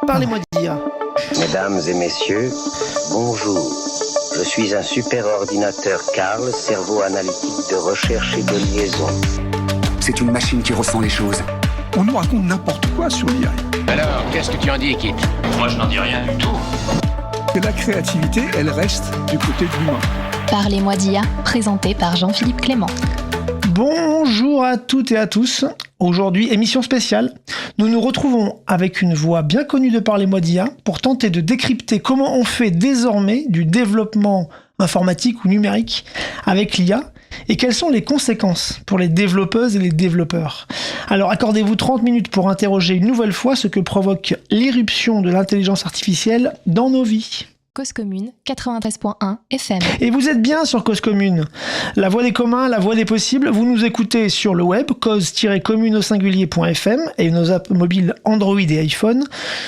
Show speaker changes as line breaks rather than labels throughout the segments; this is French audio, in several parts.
Parlez-moi d'IA.
Mesdames et messieurs, bonjour. Je suis un super ordinateur Carl, cerveau analytique de recherche et de liaison.
C'est une machine qui ressent les choses.
On nous raconte n'importe quoi sur l'IA.
Alors, qu'est-ce que tu en dis, Kit?
Moi, je n'en dis rien du tout.
Que la créativité, elle reste du côté de l'humain.
Parlez-moi d'IA, présenté par Jean-Philippe Clément.
Bonjour à toutes et à tous. Aujourd'hui, émission spéciale. Nous nous retrouvons avec une voix bien connue de Parlez-moi d'IA pour tenter de décrypter comment on fait désormais du développement informatique ou numérique avec l'IA et quelles sont les conséquences pour les développeuses et les développeurs. Alors accordez-vous 30 minutes pour interroger une nouvelle fois ce que provoque l'irruption de l'intelligence artificielle dans nos vies.
Cause Commune, 93.1 FM.
Et vous êtes bien sur Cause Commune, la voix des communs, la voix des possibles. Vous nous écoutez sur le web, cause-commune au singulier.fm et nos apps mobiles Android et iPhone,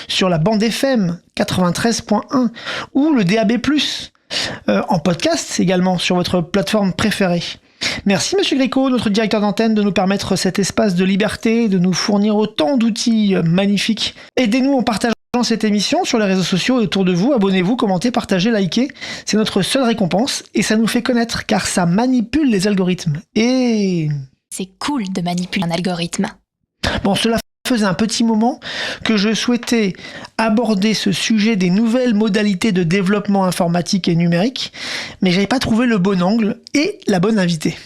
sur la bande FM 93.1 ou le DAB+, en podcast également sur votre plateforme préférée. Merci Monsieur Gréco, notre directeur d'antenne, de nous permettre cet espace de liberté, de nous fournir autant d'outils magnifiques. Aidez-nous en partageant cette émission sur les réseaux sociaux et autour de vous. Abonnez-vous, commentez, partagez, likez. C'est notre seule récompense et ça nous fait connaître car ça manipule les algorithmes. Et
c'est cool de manipuler un algorithme.
Bon, cela faisait un petit moment que je souhaitais aborder ce sujet des nouvelles modalités de développement informatique et numérique, mais j'avais pas trouvé le bon angle et la bonne invitée.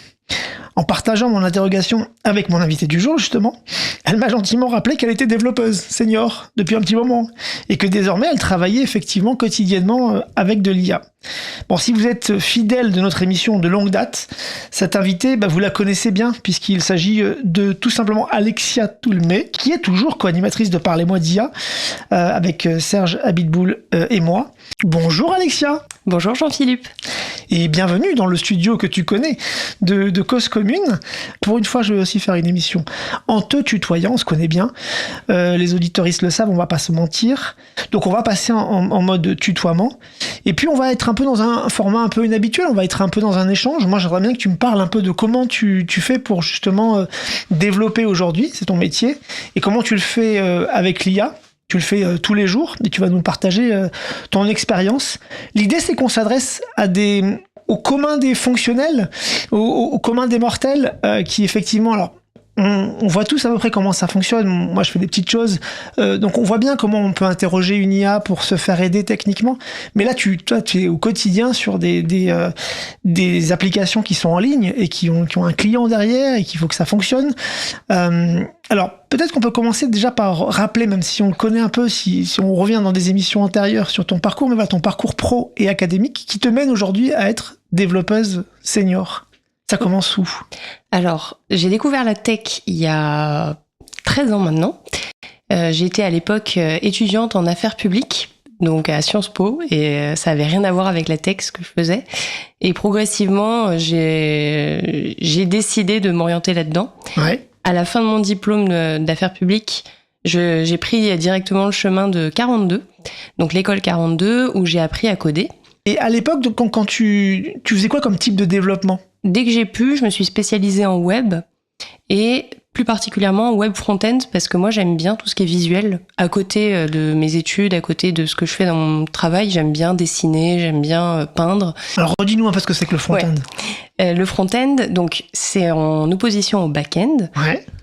En partageant mon interrogation avec mon invité du jour, justement, elle m'a gentiment rappelé qu'elle était développeuse senior depuis un petit moment et que désormais elle travaillait effectivement quotidiennement avec de l'IA. Bon, si vous êtes fidèle de notre émission de longue date, cette invitée, vous la connaissez bien puisqu'il s'agit de tout simplement Alexia Toulmé, qui est toujours co-animatrice de Parlez-moi d'IA avec Serge Abitboul et moi. Bonjour Alexia.
Bonjour Jean-Philippe.
Et bienvenue dans le studio que tu connais de Cause Commune. Pour une fois, je vais aussi faire une émission en te tutoyant, on se connaît bien. Les auditeuristes le savent, on va pas se mentir. Donc on va passer en mode tutoiement. Et puis on va être un peu dans un format un peu inhabituel, on va être un peu dans un échange. Moi, j'aimerais bien que tu me parles un peu de comment tu fais pour justement développer aujourd'hui, c'est ton métier, et comment tu le fais avec l'IA. Tu le fais tous les jours et tu vas nous partager ton expérience. L'idée, c'est qu'on s'adresse au commun des fonctionnels, au commun des mortels, qui effectivement, alors, on voit tous à peu près comment ça fonctionne. Moi, je fais des petites choses. Donc, on voit bien comment on peut interroger une IA pour se faire aider techniquement. Mais là, toi, tu es au quotidien sur des applications qui sont en ligne et qui ont un client derrière et qu'il faut que ça fonctionne. Alors, peut-être qu'on peut commencer déjà par rappeler, même si on le connaît un peu, si on revient dans des émissions antérieures sur ton parcours, mais voilà, ton parcours pro et académique qui te mène aujourd'hui à être développeuse senior. Ça commence où ?
Alors, j'ai découvert la tech il y a 13 ans maintenant. J'étais à l'époque étudiante en affaires publiques, donc à Sciences Po, et ça avait rien à voir avec la tech, ce que je faisais. Et progressivement, j'ai décidé de m'orienter là-dedans. Ouais. À la fin de mon diplôme d'affaires publiques, j'ai pris directement le chemin de 42, donc l'école 42, où j'ai appris à coder.
Et à l'époque, quand tu faisais quoi comme type de développement ?
Dès que j'ai pu, je me suis spécialisée en web et plus particulièrement en web front-end parce que moi j'aime bien tout ce qui est visuel. À côté de mes études, à côté de ce que je fais dans mon travail, j'aime bien dessiner, j'aime bien peindre.
Alors redis-nous un peu ce que c'est que le front-end.
Ouais. Le front-end, donc c'est en opposition au back-end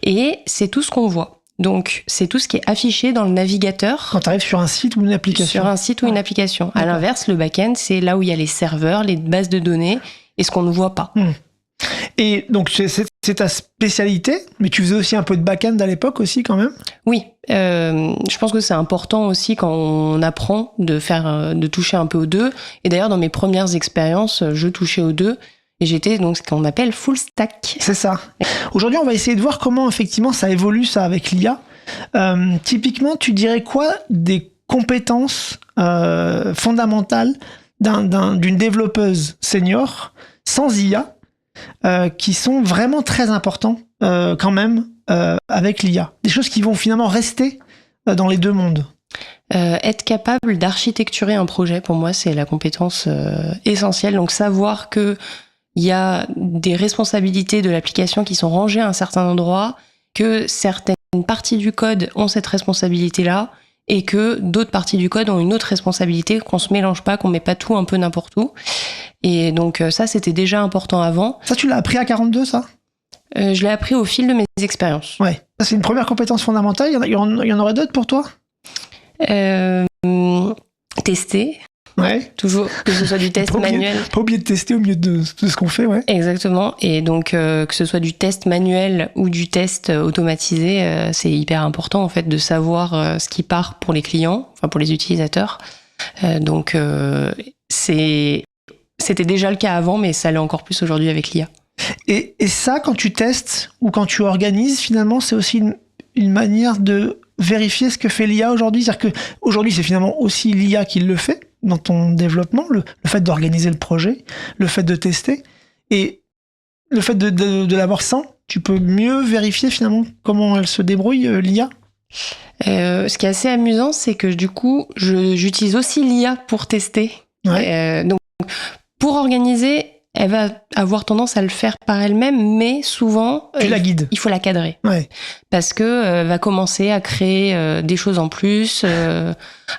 et c'est tout ce qu'on voit. Donc, c'est tout ce qui est affiché dans le navigateur.
Quand tu arrives sur un site ou une application.
Sur un site ou une application. D'accord. À l'inverse, le back-end, c'est là où il y a les serveurs, les bases de données et ce qu'on ne voit pas.
Et donc, c'est ta spécialité, mais tu faisais aussi un peu de back-end à l'époque aussi quand même ?
Oui, je pense que c'est important aussi quand on apprend de toucher un peu aux deux. Et d'ailleurs, dans mes premières expériences, je touchais aux deux. Et j'étais donc ce qu'on appelle full stack.
C'est ça. Aujourd'hui, on va essayer de voir comment effectivement ça évolue ça avec l'IA. Typiquement, tu dirais quoi des compétences fondamentales d'une développeuse senior sans IA qui sont vraiment très importantes quand même avec l'IA. Des choses qui vont finalement rester dans les deux mondes.
Être capable d'architecturer un projet, pour moi, c'est la compétence essentielle. Donc savoir que il y a des responsabilités de l'application qui sont rangées à un certain endroit, que certaines parties du code ont cette responsabilité-là, et que d'autres parties du code ont une autre responsabilité, qu'on se mélange pas, qu'on met pas tout un peu n'importe où. Et donc ça, c'était déjà important avant.
Ça, tu l'as appris à 42, ça?
Je l'ai appris au fil de mes expériences.
Ouais. Ça, c'est une première compétence fondamentale. Il y en aurait d'autres pour toi?
Tester.
Ouais.
Toujours, que ce soit du test manuel.
Pas oublier de tester au milieu de ce qu'on fait, ouais.
Exactement. Et donc, que ce soit du test manuel ou du test automatisé, c'est hyper important, en fait, de savoir ce qui part pour les clients, enfin, pour les utilisateurs. Donc, c'était déjà le cas avant, mais ça l'est encore plus aujourd'hui avec l'IA. Et
ça, quand tu testes ou quand tu organises, finalement, c'est aussi une manière de vérifier ce que fait l'IA aujourd'hui. C'est-à-dire qu'aujourd'hui, c'est finalement aussi l'IA qui le fait dans ton développement, le fait d'organiser le projet, le fait de tester, et le fait de l'avoir sans, tu peux mieux vérifier finalement comment elle se débrouille, l'IA.
Ce qui est assez amusant, c'est que du coup, j'utilise aussi l'IA pour tester.
Ouais.
Donc, pour organiser, elle va avoir tendance à le faire par elle-même, mais souvent,
tu la guides.
Il faut la cadrer.
Ouais.
Parce que va commencer à créer des choses en plus,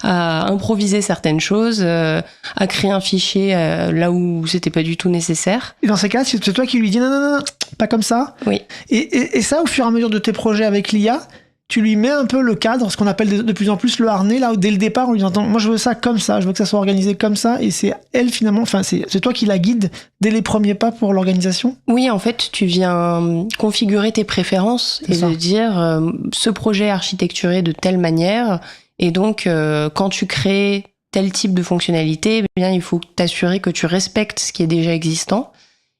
à improviser certaines choses, à créer un fichier là où c'était pas du tout nécessaire.
Et dans ces cas, c'est toi qui lui dis non, pas comme ça.
Oui.
Et ça, au fur et à mesure de tes projets avec l'IA, tu lui mets un peu le cadre, ce qu'on appelle de plus en plus le harnais, là, dès le départ, on lui dit, moi je veux ça comme ça, je veux que ça soit organisé comme ça, et c'est elle finalement, enfin c'est toi qui la guide dès les premiers pas pour l'organisation.
Oui, en fait, tu viens configurer tes préférences et de dire, ce projet est architecturé de telle manière, et donc quand tu crées tel type de fonctionnalité, eh bien il faut t'assurer que tu respectes ce qui est déjà existant.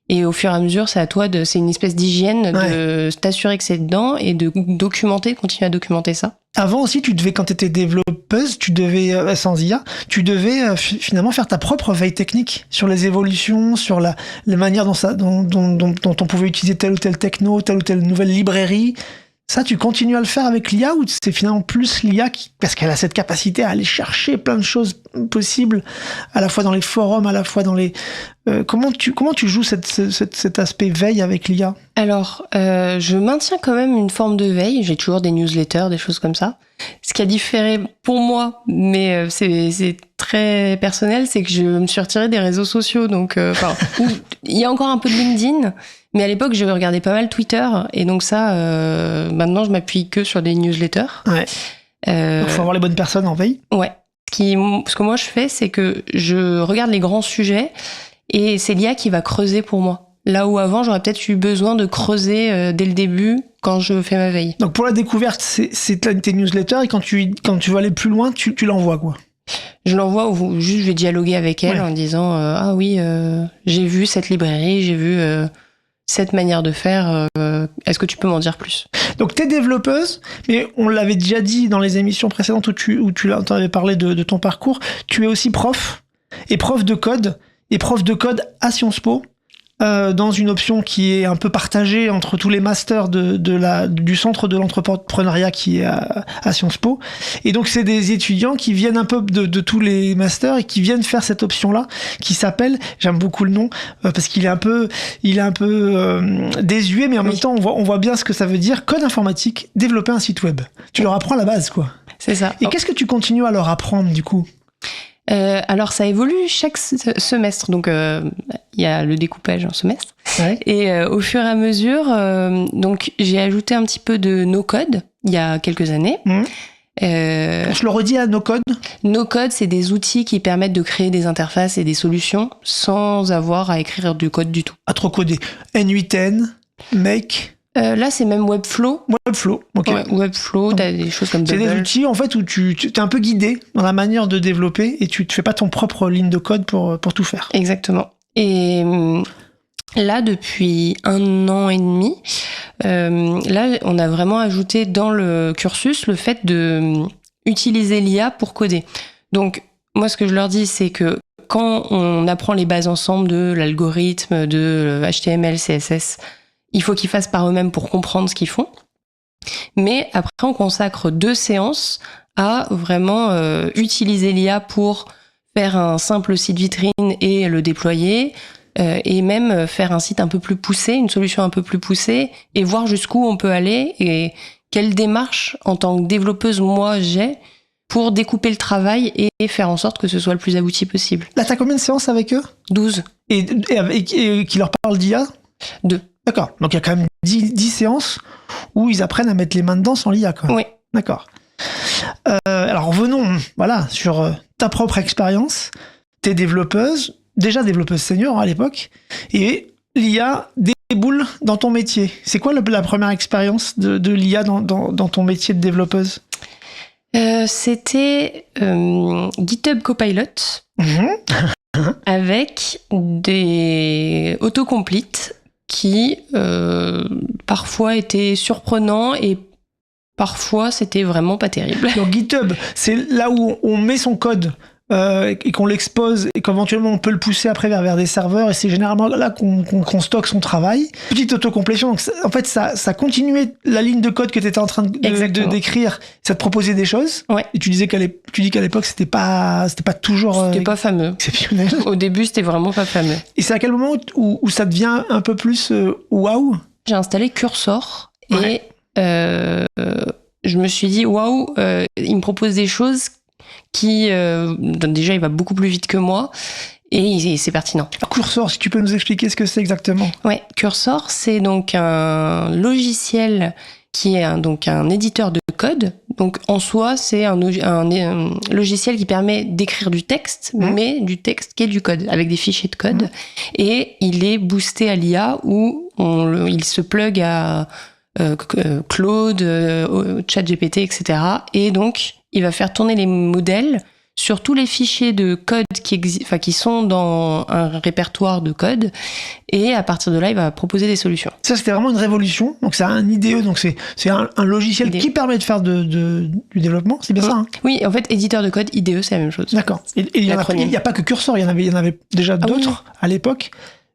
Et au fur et à mesure, c'est à toi c'est une espèce d'hygiène de t'assurer que c'est dedans et de continuer à documenter ça.
Avant aussi, quand tu étais développeuse, tu devais, sans IA, tu devais finalement faire ta propre veille technique sur les évolutions, sur la manière dont on pouvait utiliser telle ou telle techno, telle ou telle nouvelle librairie. Ça, tu continues à le faire avec l'IA ou c'est finalement plus l'IA parce qu'elle a cette capacité à aller chercher plein de choses possibles, à la fois dans les forums, à la fois dans les... Comment tu joues cet aspect veille avec l'IA?
Alors, je maintiens quand même une forme de veille. J'ai toujours des newsletters, des choses comme ça. Ce qui a différé pour moi, mais c'est très personnel, c'est que je me suis retirée des réseaux sociaux. Donc, il y a encore un peu de LinkedIn. Mais à l'époque, je regardais pas mal Twitter, et donc ça, maintenant, je m'appuie que sur des newsletters.
Ouais. Donc, faut avoir les bonnes personnes en veille.
Ouais. Ce que moi je fais, c'est que je regarde les grands sujets, et c'est l'IA qui va creuser pour moi. Là où avant, j'aurais peut-être eu besoin de creuser dès le début quand je fais ma veille.
Donc pour la découverte, c'est tes newsletters, et quand tu veux aller plus loin, tu l'envoies quoi?
Je l'envoie ou juste je vais dialoguer avec elle en disant ah oui, j'ai vu cette librairie, j'ai vu cette manière de faire, est-ce que tu peux m'en dire plus? Donc
t'es développeuse, mais on l'avait déjà dit dans les émissions précédentes où tu avais parlé de ton parcours, tu es aussi prof, et prof de code à Sciences Po, dans une option qui est un peu partagée entre tous les masters du centre de l'entrepreneuriat qui est à Sciences Po. Et donc, c'est des étudiants qui viennent un peu de tous les masters et qui viennent faire cette option-là, qui s'appelle, j'aime beaucoup le nom, parce qu'il est un peu désuet, mais en même temps, on voit bien ce que ça veut dire. Code informatique, développer un site web. Tu leur apprends la base, quoi. C'est ça. Et qu'est-ce que tu continues à leur apprendre, du coup?
Alors ça évolue chaque semestre, donc il y a le découpage en semestre. Ouais. Et au fur et à mesure, donc j'ai ajouté un petit peu de no-code il y a quelques années.
Je le redis à no-code.
No-code, c'est des outils qui permettent de créer des interfaces et des solutions sans avoir à écrire du code du tout.
À trop coder. N8N, Make.
Là, c'est même Webflow.
Webflow, ok.
Ouais, Webflow, t'as des choses comme Bubble.
C'est des outils, en fait, où tu es un peu guidé dans la manière de développer et tu te fais pas ton propre ligne de code pour tout faire.
Exactement. Et là, depuis 1 an et demi, là, on a vraiment ajouté dans le cursus le fait de utiliser l'IA pour coder. Donc, moi, ce que je leur dis, c'est que quand on apprend les bases ensemble de l'algorithme, de HTML, CSS, il faut qu'ils fassent par eux-mêmes pour comprendre ce qu'ils font. Mais après, on consacre 2 séances à vraiment utiliser l'IA pour faire un simple site vitrine et le déployer, et même faire un site un peu plus poussé, une solution un peu plus poussée, et voir jusqu'où on peut aller et quelle démarche, en tant que développeuse, moi, j'ai pour découper le travail et faire en sorte que ce soit le plus abouti possible.
Là, t'as combien de séances avec eux
12.
et qui leur parle d'IA
2.
D'accord. Donc il y a quand même 10 séances où ils apprennent à mettre les mains dedans sans l'IA, quoi.
Oui.
D'accord. Alors revenons sur ta propre expérience. T'es déjà développeuse senior à l'époque, et l'IA déboule dans ton métier. C'est quoi la première expérience de l'IA dans ton métier de développeuse ?
C'était GitHub Copilot avec des autocompletes qui parfois étaient surprenants et parfois c'était vraiment pas terrible.
Donc GitHub, c'est là où on met son code et qu'on l'expose et qu'éventuellement on peut le pousser après vers des serveurs, et c'est généralement là qu'on stocke son travail. Petite autocomplétion, donc en fait ça continuait la ligne de code que tu étais en train de d'écrire, ça te proposait des choses.
Ouais.
Et tu dis qu'à l'époque c'était pas toujours
C'était pas fameux.
exceptionnel.
Au début, c'était vraiment pas fameux.
Et c'est à quel moment où ça devient un peu plus waouh ?
J'ai installé Cursor et je me suis dit waouh, il me propose des choses qui déjà il va beaucoup plus vite que moi et c'est pertinent.
Cursor, si tu peux nous expliquer ce que c'est exactement.
Ouais, Cursor, c'est donc un logiciel qui est donc un éditeur de code. Donc en soi, c'est un logiciel qui permet d'écrire du texte, mais du texte qui est du code, avec des fichiers de code. Et il est boosté à l'IA où il se plug à Claude, ChatGPT, etc. Et donc, il va faire tourner les modèles sur tous les fichiers de code qui sont dans un répertoire de code, et à partir de là, il va proposer des solutions.
Ça, c'était vraiment une révolution. Donc, c'est un IDE, donc c'est un logiciel qui permet de faire du développement. C'est bien ça, hein ?
Oui, en fait, éditeur de code, IDE, c'est la même chose.
D'accord. Et il n'y a pas que Cursor, il y en avait déjà d'autres à l'époque.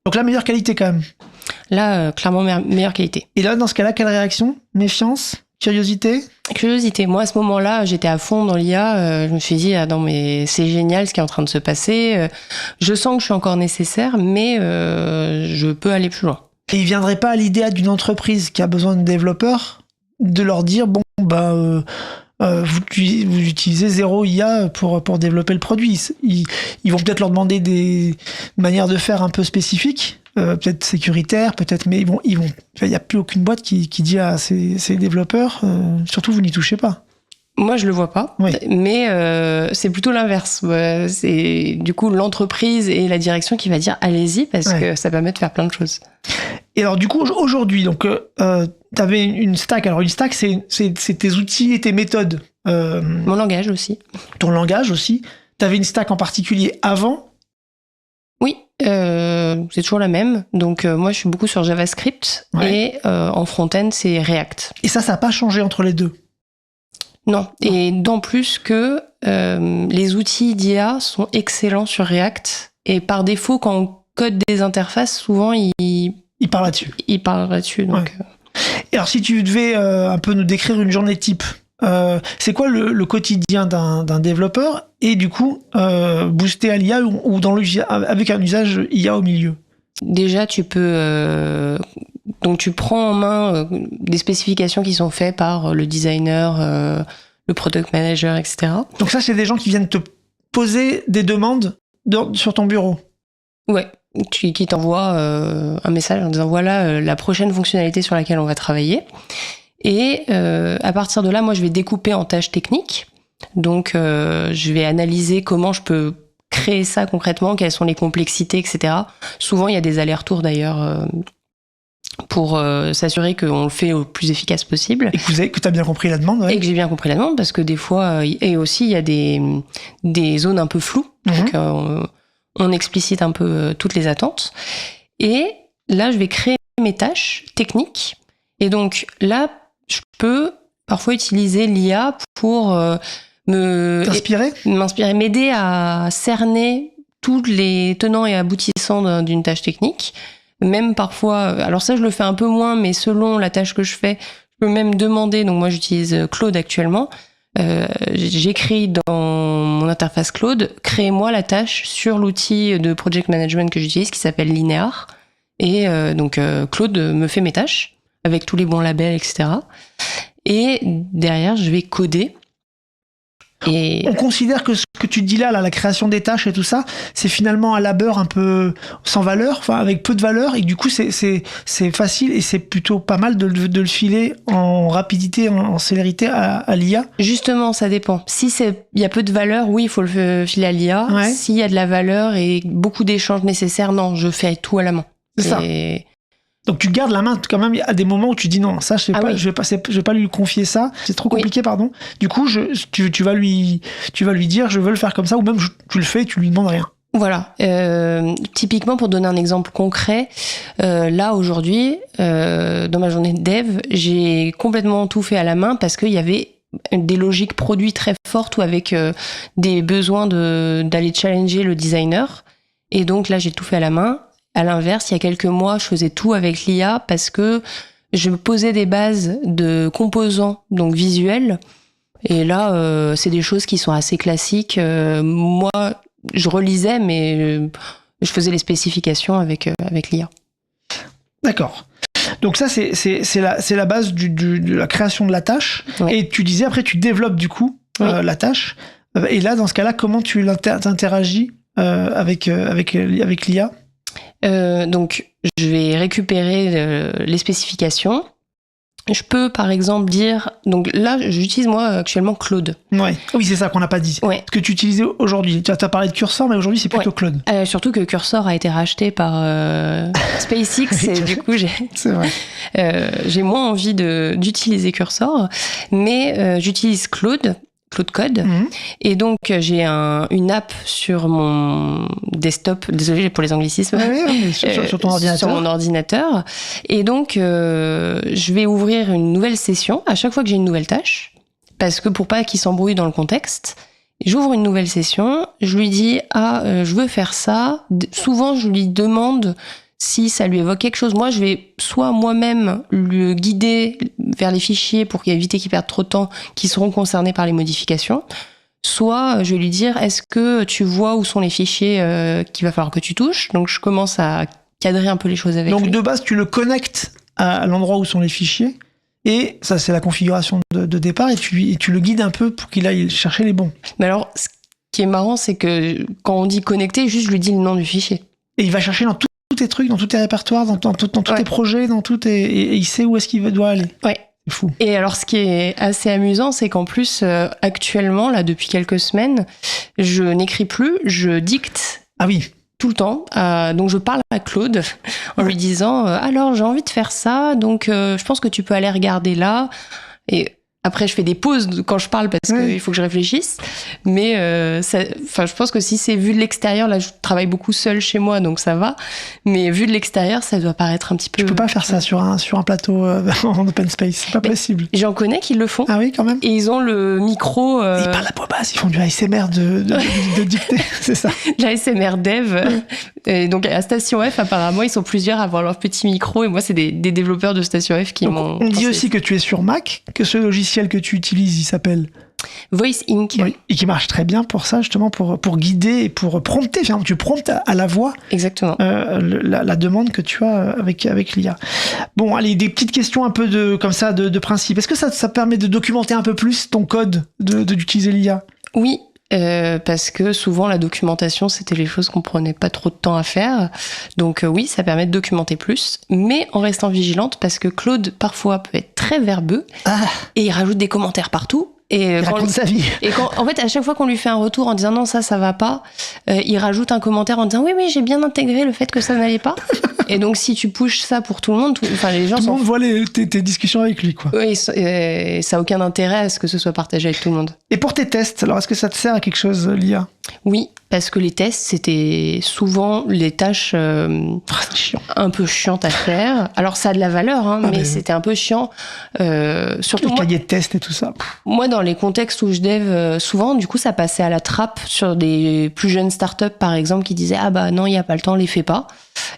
Donc, la meilleure qualité quand même.
Là, clairement, meilleure qualité.
Et là, dans ce cas-là, quelle réaction ? Méfiance ? Curiosité ?
Curiosité. Moi, à ce moment-là, j'étais à fond dans l'IA. Je me suis dit, ah non, mais c'est génial ce qui est en train de se passer. Je sens que je suis encore nécessaire, mais je peux aller plus loin.
Et il viendrait pas à l'idée d'une entreprise qui a besoin de développeurs de leur dire, bon, vous utilisez 0 IA pour développer le produit. Ils vont peut-être leur demander des manières de faire un peu spécifiques, peut-être sécuritaires, peut-être, mais il n'y a plus aucune boîte qui dit à ses développeurs, surtout vous n'y touchez pas.
Moi, je le vois pas, mais c'est plutôt l'inverse. C'est du coup l'entreprise et la direction qui va dire allez-y parce que ça permet de faire plein de choses.
Et alors du coup aujourd'hui, donc tu avais une stack. Alors une stack, c'est tes outils et tes méthodes.
Mon langage aussi.
Ton langage aussi. Tu avais une stack en particulier avant ?
Oui, c'est toujours la même. Donc moi, je suis beaucoup sur JavaScript et en front-end, c'est React. Et
ça n'a pas changé entre les deux ?
Non, et d'autant plus que les outils d'IA sont excellents sur React. Et par défaut, quand on code des interfaces, souvent, ils
parlent là-dessus.
Ils parlent là-dessus. Donc.
Et alors, si tu devais un peu nous décrire une journée type, c'est quoi le quotidien d'un développeur et du coup, boosté à l'IA ou avec un usage IA au milieu ?
Déjà, tu peux... donc, tu prends en main des spécifications qui sont faites par le designer, le product manager, etc.
Donc ça, c'est des gens qui viennent te poser des demandes sur ton bureau ?
Ouais, qui t'envoient un message en disant voilà la prochaine fonctionnalité sur laquelle on va travailler. Et à partir de là, moi, je vais découper en tâches techniques. Donc, je vais analyser comment je peux créer ça concrètement, quelles sont les complexités, etc. Souvent, il y a des allers-retours d'ailleurs pour s'assurer qu'on le fait au plus efficace possible.
Et que tu as bien compris la demande.
Et que j'ai bien compris la demande, parce que des fois, et aussi, il y a des zones un peu floues. Donc, on explicite un peu toutes les attentes. Et là, je vais créer mes tâches techniques. Et donc là, je peux parfois utiliser l'IA pour m'inspirer, m'aider à cerner tous les tenants et aboutissants d'une tâche technique. Même parfois, alors ça je le fais un peu moins, mais selon la tâche que je fais, je peux même demander, donc moi j'utilise Claude actuellement, j'écris dans mon interface Claude, créez-moi la tâche sur l'outil de project management que j'utilise qui s'appelle Linear. Et donc Claude me fait mes tâches avec tous les bons labels, etc. Et derrière, je vais coder Et
On considère que ce que tu dis là, la création des tâches et tout ça, c'est finalement un labeur un peu sans valeur, enfin avec peu de valeur, et du coup c'est facile et c'est plutôt pas mal de le filer en rapidité, en célérité à l'IA.
justement, ça dépend. Si il y a peu de valeur, oui, il faut le filer à l'IA.
Ouais.
S'il y a de la valeur et beaucoup d'échanges nécessaires, non, je fais tout à la main.
C'est ça.
Et-
Donc tu gardes la main quand même à des moments où tu dis non, ça je vais pas lui confier ça, c'est trop compliqué, pardon. Du coup, tu vas lui dire je veux le faire comme ça, ou même tu le fais et tu lui demandes rien.
Voilà. Typiquement, pour donner un exemple concret, là aujourd'hui, dans ma journée de dev, j'ai complètement tout fait à la main parce qu'il y avait des logiques produits très fortes ou avec des besoins d'aller challenger le designer. Et donc là, j'ai tout fait à la main. À l'inverse, il y a quelques mois, je faisais tout avec l'IA parce que je me posais des bases de composants, donc visuels. Et là, c'est des choses qui sont assez classiques. Moi, je relisais, mais je faisais les spécifications avec l'IA.
D'accord. Donc ça c'est la base de la création de la tâche.
Ouais.
Et tu disais après tu développes du coup la tâche. Et là dans ce cas-là, comment tu t'interagis avec l'IA?
Donc, je vais récupérer les spécifications. Je peux, par exemple, dire... Donc là, j'utilise, moi, actuellement, Claude.
Ouais. Oui, c'est ça qu'on n'a pas dit.
Ouais.
Ce que tu utilisais aujourd'hui. Tu as parlé de Cursor, mais aujourd'hui, c'est plutôt Claude.
Surtout que Cursor a été racheté par SpaceX, et du coup,
C'est vrai.
j'ai moins envie d'utiliser Cursor. Mais j'utilise Claude Code. Et donc, j'ai une app sur mon desktop. Désolé pour les anglicismes.
Ouais, sur ton ordinateur.
Sur mon ordinateur. Et donc, je vais ouvrir une nouvelle session à chaque fois que j'ai une nouvelle tâche. Parce que pour pas qu'il s'embrouille dans le contexte, j'ouvre une nouvelle session. Je lui dis, je veux faire ça. Souvent, je lui demande si ça lui évoque quelque chose. Moi, je vais soit moi-même le guider vers les fichiers pour éviter qu'il perde trop de temps qui seront concernés par les modifications, soit je vais lui dire est-ce que tu vois où sont les fichiers qu'il va falloir que tu touches. Donc, je commence à cadrer un peu les choses avec lui.
Donc, de base, tu le connectes à l'endroit où sont les fichiers. Et ça, c'est la configuration de départ. Et tu le guides un peu pour qu'il aille chercher les bons.
Mais alors, ce qui est marrant, c'est que quand on dit connecter, juste je lui dis le nom du fichier.
Et il va chercher dans tous tes trucs, dans tous tes répertoires, dans tous tes projets, et il sait où est-ce qu'il doit aller.
Ouais.
C'est fou.
Et alors, ce qui est assez amusant, c'est qu'en plus, actuellement, là, depuis quelques semaines, je n'écris plus, je dicte.
Ah oui.
Tout le temps. Donc, je parle à Claude en lui disant alors, j'ai envie de faire ça, donc je pense que tu peux aller regarder là. Et après, je fais des pauses quand je parle parce qu'il faut que je réfléchisse. Mais je pense que si c'est vu de l'extérieur, là, je travaille beaucoup seule chez moi, donc ça va. Mais vu de l'extérieur, ça doit paraître un petit peu...
Tu peux pas faire ça sur un plateau en open space, c'est pas possible.
J'en connais qui le font.
Ah oui, quand même.
Et ils ont le micro...
Ils parlent à voix basse, ils font du ASMR de dictée, c'est ça.
L'ASMR dev. Et donc, à Station F, apparemment, ils sont plusieurs à avoir leur petit micro. Et moi, c'est des développeurs de Station F qui
donc,
m'ont...
On dit aussi que tu es sur Mac, que ce logiciel que tu utilises, il s'appelle
Voice Inc.
Oui, et qui marche très bien pour ça, justement, pour guider et pour prompter. Finalement, tu promptes à la voix.
Exactement.
La demande que tu as avec l'IA. Bon, allez, des petites questions un peu de principe. Est-ce que ça permet de documenter un peu plus ton code d'utiliser l'IA?
Oui. Parce que souvent la documentation c'était les choses qu'on prenait pas trop de temps à faire, donc oui, ça permet de documenter plus, mais en restant vigilante parce que Claude parfois peut être très verbeux et il rajoute des commentaires partout. Et
il raconte sa vie.
Et en fait, à chaque fois qu'on lui fait un retour en disant non, ça va pas, il rajoute un commentaire en disant oui, j'ai bien intégré le fait que ça n'allait pas. Et donc, si tu pushes ça pour tout le monde, les gens
tout le monde voit tes discussions avec lui, quoi.
Oui, ça a aucun intérêt à ce que ce soit partagé avec tout le monde.
Et pour tes tests, alors est-ce que ça te sert à quelque chose, l'IA?
Oui, parce que les tests, c'était souvent les tâches un peu chiantes à faire. Alors, ça a de la valeur, mais c'était un peu chiant. Surtout
les cahiers de tests et tout ça.
Moi, dans les contextes où je dev, souvent, du coup, ça passait à la trappe sur des plus jeunes startups, par exemple, qui disaient « Ah bah non, il n'y a pas le temps, les fais pas ».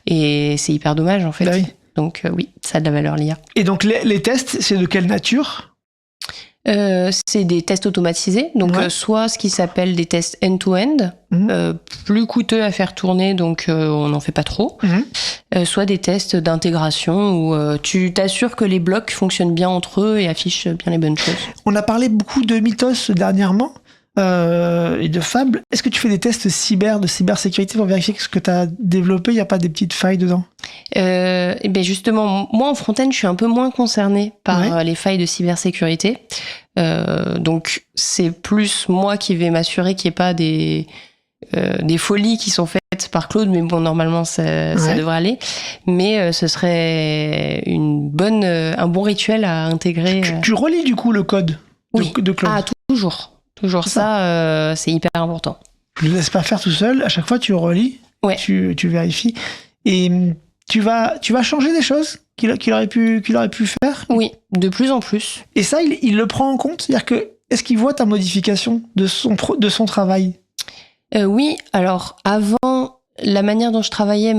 Et c'est hyper dommage, en fait.
Bah oui.
Donc oui, ça a de la valeur, l'IA.
Et donc, les tests, c'est de quelle nature ?
C'est des tests automatisés, donc soit ce qui s'appelle des tests end-to-end, plus coûteux à faire tourner, donc on n'en fait pas trop, soit des tests d'intégration où tu t'assures que les blocs fonctionnent bien entre eux et affichent bien les bonnes choses.
On a parlé beaucoup de Mythos dernièrement. et de Fable. Est-ce que tu fais des tests de cybersécurité pour vérifier que ce que tu as développé, il n'y a pas des petites failles dedans?
Et ben justement, moi en front-end, je suis un peu moins concernée par les failles de cybersécurité. Donc c'est plus moi qui vais m'assurer qu'il n'y ait pas des folies qui sont faites par Claude, mais bon, normalement ça devrait aller. Mais ce serait un bon rituel à intégrer.
Tu relis du coup le code de Claude?
Ah, toujours ça, c'est hyper important.
Je ne le laisse pas faire tout seul, à chaque fois tu relis, tu vérifies. Et tu vas changer des choses qu'il aurait pu faire?
Oui, de plus en plus.
Et ça, il le prend en compte? C'est-à-dire que, est-ce qu'il voit ta modification de son travail?
Oui, alors avant, la manière dont je travaillais,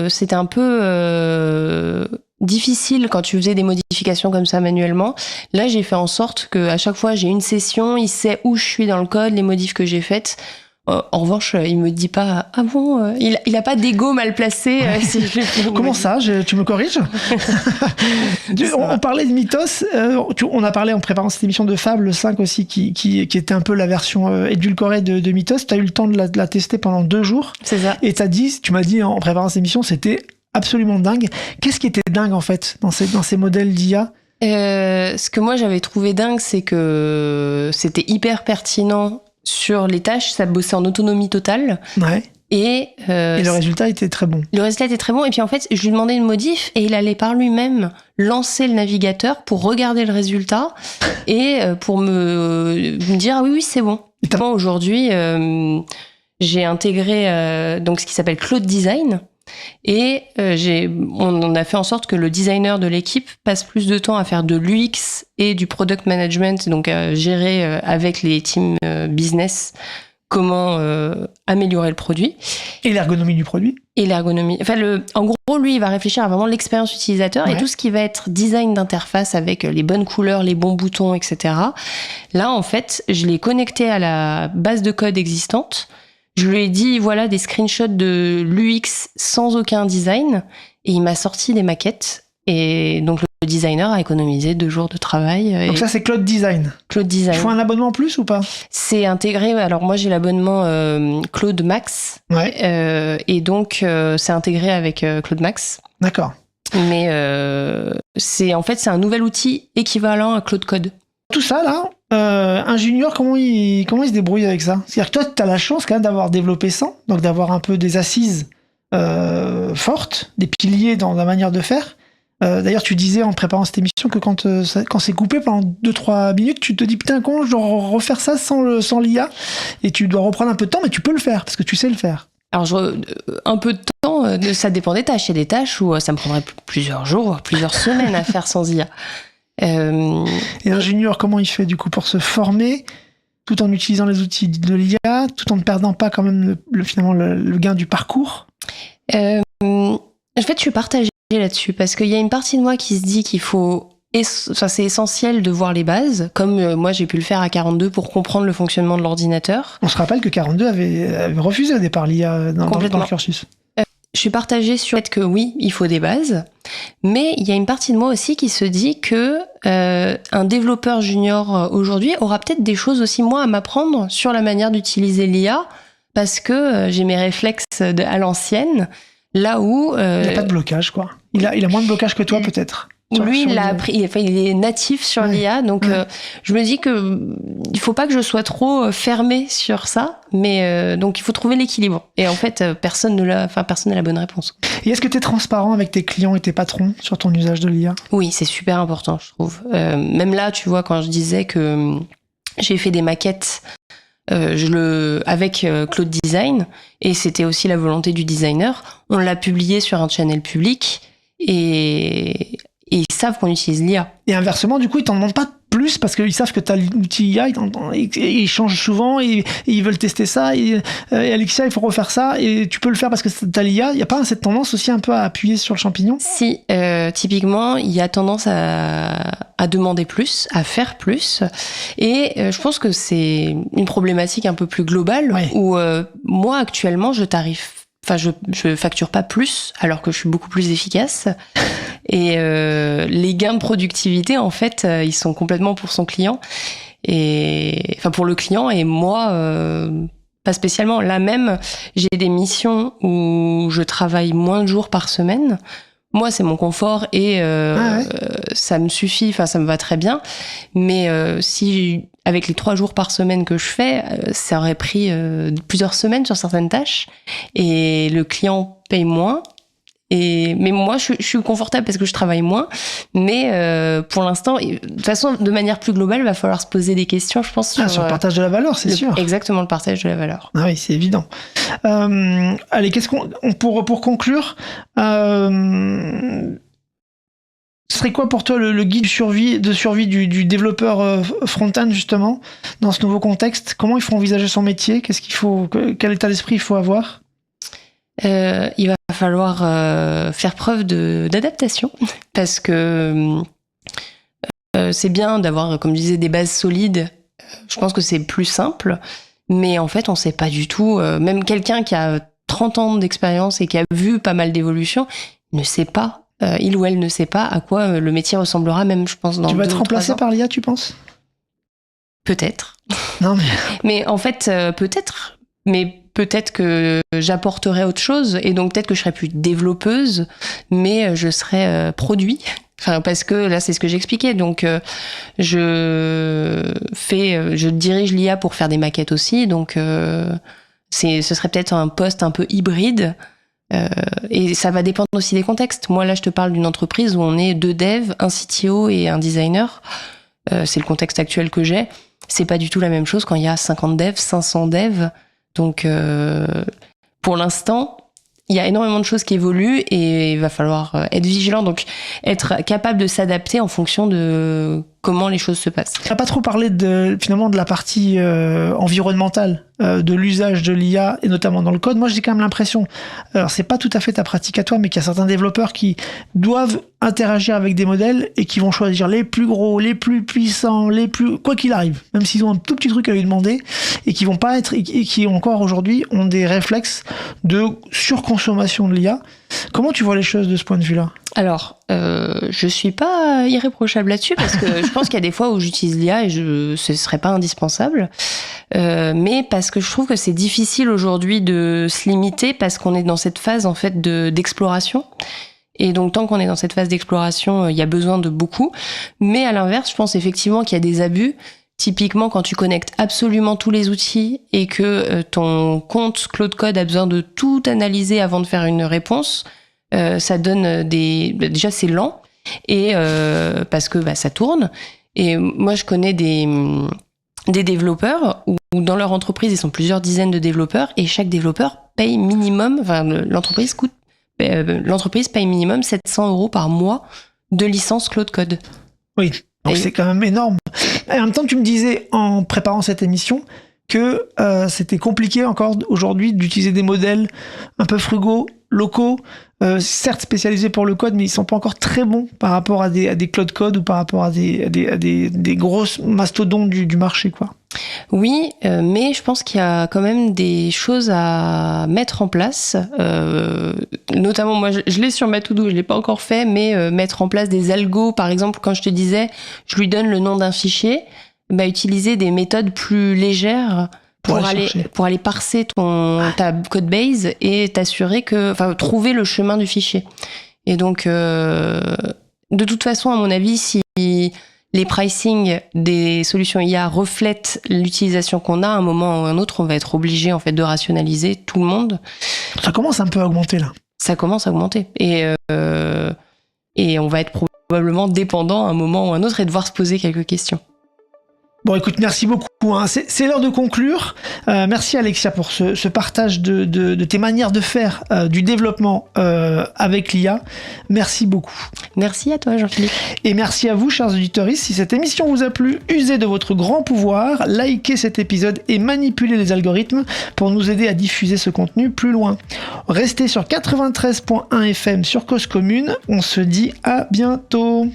c'était un peu difficile quand tu faisais des modifications comme ça manuellement. Là, j'ai fait en sorte qu'à chaque fois, j'ai une session, il sait où je suis dans le code, les modifs que j'ai faites. En revanche, il me dit pas « Ah bon, il a pas d'ego mal placé si je fais
Comment ça? Tu me corriges? On parlait de Mythos, on a parlé en préparant cette émission de Fable 5 aussi, qui était un peu la version édulcorée de Mythos. Tu as eu le temps de la tester pendant 2 jours.
C'est ça.
Et tu m'as dit en préparant cette émission, c'était absolument dingue. Qu'est-ce qui était dingue en fait dans ces modèles d'IA?
Ce que moi j'avais trouvé dingue, c'est que c'était hyper pertinent sur les tâches, ça bossait en autonomie totale.
Ouais.
Et
le résultat était très bon.
Le résultat était très bon. Et puis en fait, je lui demandais une modif et il allait par lui-même lancer le navigateur pour regarder le résultat et pour me dire ah oui, c'est bon. Moi, aujourd'hui, j'ai intégré donc ce qui s'appelle Claude Design. Et on a fait en sorte que le designer de l'équipe passe plus de temps à faire de l'UX et du product management, donc à gérer avec les teams business comment améliorer le produit.
Et l'ergonomie du produit.
Et l'ergonomie. Enfin, en gros, lui, il va réfléchir à vraiment l'expérience utilisateur et tout ce qui va être design d'interface avec les bonnes couleurs, les bons boutons, etc. Là, en fait, je l'ai connecté à la base de code existante. Je lui ai dit, voilà, des screenshots de l'UX sans aucun design. Et il m'a sorti des maquettes. Et donc, le designer a économisé 2 jours de travail.
Donc ça, c'est Claude Design.
Claude Design.
Il faut un abonnement en plus ou pas?
C'est intégré. Alors, moi, j'ai l'abonnement Claude Max.
Ouais.
Et donc, c'est intégré avec Claude Max.
D'accord.
Mais c'est un nouvel outil équivalent à Claude Code.
Tout ça, là, un junior, comment il se débrouille avec ça? C'est-à-dire que toi, tu as la chance quand même d'avoir développé ça, donc d'avoir un peu des assises fortes, des piliers dans la manière de faire. D'ailleurs, tu disais en préparant cette émission que quand c'est coupé pendant 2-3 minutes, tu te dis putain, comment je dois refaire ça sans l'IA? Et tu dois reprendre un peu de temps, mais tu peux le faire, parce que tu sais le faire.
Alors, un peu de temps, ça dépend des tâches. Il y a des tâches où ça me prendrait plusieurs jours, plusieurs semaines à faire sans IA.
Et un junior, comment il fait du coup pour se former tout en utilisant les outils de l'IA, tout en ne perdant pas quand même finalement le gain du parcours?
En fait, je suis partagée là-dessus parce qu'il y a une partie de moi qui se dit qu'il faut... c'est essentiel de voir les bases, comme moi j'ai pu le faire à 42 pour comprendre le fonctionnement de l'ordinateur.
On se rappelle que 42 avait refusé au départ l'IA dans le cursus.
Je suis partagée sur le fait que oui, il faut des bases, mais il y a une partie de moi aussi qui se dit que un développeur junior aujourd'hui aura peut-être des choses aussi moi à m'apprendre sur la manière d'utiliser l'IA, parce que j'ai mes réflexes à l'ancienne, là où...
il n'y a pas de blocage, quoi. Il a moins de blocage que toi, peut-être.
Lui, il l'a appris, il est natif sur l'IA, donc je me dis que il faut pas que je sois trop fermée sur ça, mais donc il faut trouver l'équilibre. Et en fait, personne n'a la bonne réponse.
Et est-ce que tu es transparent avec tes clients et tes patrons sur ton usage de l'IA?
Oui, c'est super important, je trouve. Même là, tu vois, quand je disais que j'ai fait des maquettes avec Claude Design, et c'était aussi la volonté du designer, on l'a publié sur un channel public, et ils savent qu'on utilise l'IA.
Et inversement, du coup, ils t'en demandent pas plus parce qu'ils savent que tu as l'outil IA, ils changent souvent et ils veulent tester ça. Et Alexia, il faut refaire ça et tu peux le faire parce que tu as l'IA. Il n'y a pas cette tendance aussi un peu à appuyer sur le champignon? Si,
typiquement, il y a tendance à demander plus, à faire plus. Et je pense que c'est une problématique un peu plus globale où moi, actuellement, je facture pas plus alors que je suis beaucoup plus efficace. Et les gains de productivité, en fait, ils sont complètement pour son client. et enfin pour le client et moi pas spécialement. Là même, j'ai des missions où je travaille moins de jours par semaine. Moi, c'est mon confort et ça me suffit, enfin ça me va très bien. Mais si avec les 3 jours par semaine que je fais, ça aurait pris plusieurs semaines sur certaines tâches et le client paye moins. Mais moi, je suis confortable parce que je travaille moins. Mais pour l'instant, de toute façon, de manière plus globale, il va falloir se poser des questions, je pense.
Sur le partage de la valeur, c'est sûr.
Exactement, le partage de la valeur.
Ah oui, c'est évident. Allez, qu'est-ce qu'on pour conclure, ce serait quoi pour toi le guide de survie du développeur front-end, justement, dans ce nouveau contexte? Comment il faut envisager son métier? Quel état d'esprit il faut avoir?
Il va falloir faire preuve d'adaptation parce que c'est bien d'avoir, comme je disais, des bases solides. Je pense que c'est plus simple, mais en fait, on sait pas du tout. Même quelqu'un qui a 30 ans d'expérience et qui a vu pas mal d'évolutions ne sait pas, il ou elle ne sait pas à quoi le métier ressemblera, même, je pense, dans 2 ou 3 ans.
Tu vas être remplacé par l'IA, tu penses?
Peut-être.
Non, mais...
Mais en fait, peut-être. Mais peut-être que j'apporterai autre chose et donc peut-être que je serai plus développeuse, mais je serai produit. Enfin, parce que là, c'est ce que j'expliquais. Donc, je dirige l'IA pour faire des maquettes aussi. Donc, ce serait peut-être un poste un peu hybride. Et ça va dépendre aussi des contextes. Moi, là, je te parle d'une entreprise où on est 2 devs, un CTO et un designer. C'est le contexte actuel que j'ai. C'est pas du tout la même chose quand il y a 50 devs, 500 devs. Donc, pour l'instant, il y a énormément de choses qui évoluent et il va falloir être vigilant, donc être capable de s'adapter en fonction de comment les choses se passent.
On n'a pas trop parlé finalement de la partie environnementale, de l'usage de l'IA et notamment dans le code. Moi, j'ai quand même l'impression, alors c'est pas tout à fait ta pratique à toi, mais qu'il y a certains développeurs qui doivent interagir avec des modèles et qui vont choisir les plus gros, les plus puissants, quoi qu'il arrive, même s'ils ont un tout petit truc à lui demander et qui vont pas être, et qui encore aujourd'hui ont des réflexes de surconsommation de l'IA. Comment tu vois les choses de ce point de vue-là?
Alors, je suis pas irréprochable là-dessus parce que je pense qu'il y a des fois où j'utilise l'IA et ce serait pas indispensable. Mais parce que je trouve que c'est difficile aujourd'hui de se limiter parce qu'on est dans cette phase en fait d'exploration. Et donc, tant qu'on est dans cette phase d'exploration, il y a besoin de beaucoup. Mais à l'inverse, je pense effectivement qu'il y a des abus. Typiquement, quand tu connectes absolument tous les outils et que ton compte Claude Code a besoin de tout analyser avant de faire une réponse, ça donne déjà, c'est lent et parce que ça tourne. Et moi, je connais des développeurs où dans leur entreprise, ils sont plusieurs dizaines de développeurs et chaque développeur paye minimum, l'entreprise paye minimum 700 € par mois de licence Claude Code.
Oui, donc c'est quand même énorme. Et en même temps, tu me disais en préparant cette émission que c'était compliqué encore aujourd'hui d'utiliser des modèles un peu frugaux, locaux, certes spécialisés pour le code, mais ils sont pas encore très bons par rapport à des Claude Code ou par rapport à des grosses mastodontes du marché, quoi.
Oui, mais je pense qu'il y a quand même des choses à mettre en place. Notamment, moi, je l'ai sur ma to-do, je l'ai pas encore fait, mais mettre en place des algos, par exemple, quand je te disais, je lui donne le nom d'un fichier, utiliser des méthodes plus légères pour aller parser ta code base et t'assurer trouver le chemin du fichier. Et donc, de toute façon, à mon avis, si les pricing des solutions IA reflètent l'utilisation qu'on a, à un moment ou à un autre, on va être obligé en fait de rationaliser tout le monde.
Ça commence un peu à augmenter là.
Ça commence à augmenter et on va être probablement dépendant à un moment ou à un autre et devoir se poser quelques questions.
Bon, écoute, merci beaucoup. C'est l'heure de conclure. Merci Alexia pour ce partage de tes manières de faire du développement avec l'IA. Merci beaucoup.
Merci à toi, Jean-Philippe.
Et merci à vous, chers auditeurs. Si cette émission vous a plu, usez de votre grand pouvoir, likez cet épisode et manipulez les algorithmes pour nous aider à diffuser ce contenu plus loin. Restez sur 93.1 FM sur Cause Commune. On se dit à bientôt.